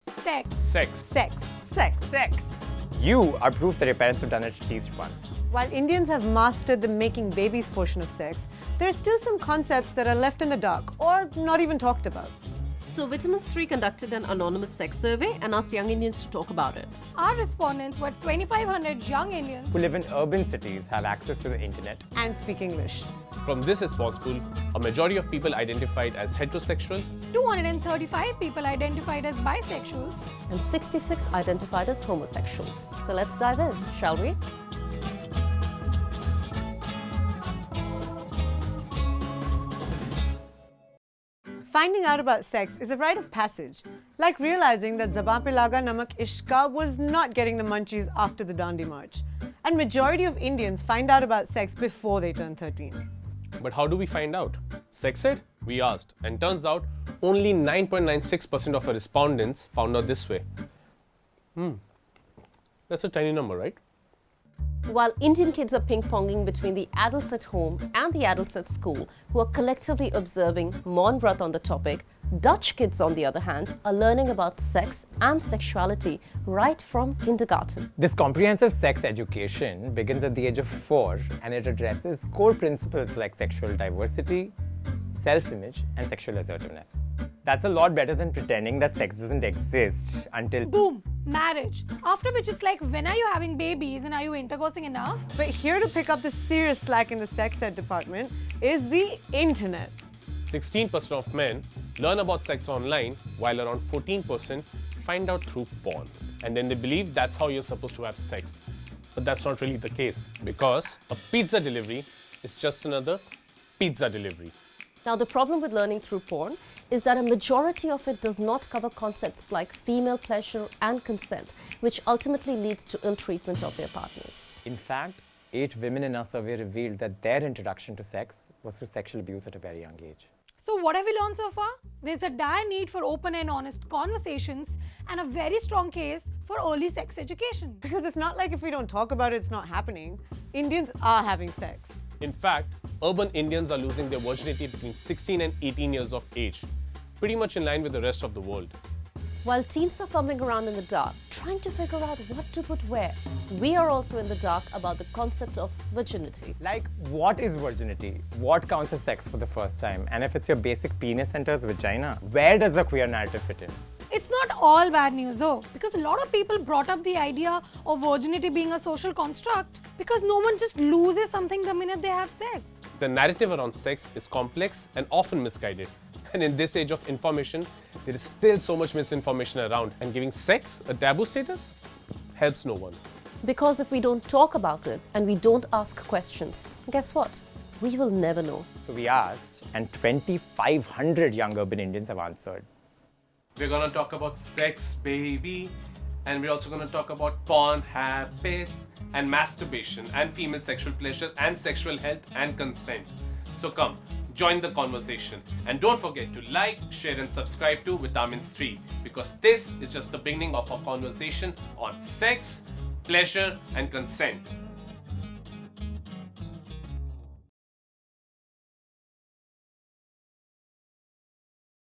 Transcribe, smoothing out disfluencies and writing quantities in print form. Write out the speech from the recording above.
Sex. Sex. Sex. Sex. Sex. You are proof that your parents have done it at least once. While Indians have mastered the making babies portion of sex, there are still some concepts that are left in the dark or not even talked about. So Vitamins 3 conducted an anonymous sex survey and asked young Indians to talk about it. Our respondents were 2,500 young Indians. Who live in urban cities have access to the internet. And speak English. From this response pool, a majority of people identified as heterosexual, 235 people identified as bisexuals. And 66 identified as homosexual. So let's dive in, shall we? Finding out about sex is a rite of passage, like realizing that Zaban Pe Laga Namak Ishqa was not getting the munchies after the Dandi March. And majority of Indians find out about sex before they turn 13. But how do we find out? Sex ed? We asked, and turns out only 9.96% of our respondents found out this way. That's a tiny number, right? While Indian kids are ping-ponging between the adults at home and the adults at school, who are collectively observing Maun Vrat on the topic, Dutch kids, on the other hand, are learning about sex and sexuality right from kindergarten. This comprehensive sex education begins at the age of 4 and it addresses core principles like sexual diversity, self-image, and sexual assertiveness. That's a lot better than pretending that sex doesn't exist until Boom! Marriage. After which it's like, when are you having babies and are you intercoursing enough? But here to pick up the serious slack in the sex ed department is the internet. 16% of men learn about sex online, while around 14% find out through porn. And then they believe that's how you're supposed to have sex. But that's not really the case, because a pizza delivery is just another pizza delivery. Now, the problem with learning through porn is that a majority of it does not cover concepts like female pleasure and consent, which ultimately leads to ill treatment of their partners. In fact, 8 women in our survey revealed that their introduction to sex was through sexual abuse at a very young age. So what have we learned so far? There's a dire need for open and honest conversations and a very strong case for early sex education. Because it's not like if we don't talk about it, it's not happening. Indians are having sex. In fact, urban Indians are losing their virginity between 16 and 18 years of age, pretty much in line with the rest of the world. While teens are fumbling around in the dark, trying to figure out what to put where, we are also in the dark about the concept of virginity. Like, what is virginity? What counts as sex for the first time? And if it's your basic penis enters vagina, where does the queer narrative fit in? It's not all bad news though, because a lot of people brought up the idea of virginity being a social construct because no one just loses something the minute they have sex. The narrative around sex is complex and often misguided. And in this age of information, there is still so much misinformation around, and giving sex a taboo status helps no one. Because if we don't talk about it and we don't ask questions, guess what? We will never know. So we asked, and 2,500 young urban Indians have answered. We're gonna talk about sex, baby, and we're also gonna talk about porn habits and masturbation and female sexual pleasure and sexual health and consent. So come, join the conversation, and don't forget to like, share and subscribe to Vitamins 3, because this is just the beginning of our conversation on sex, pleasure and consent.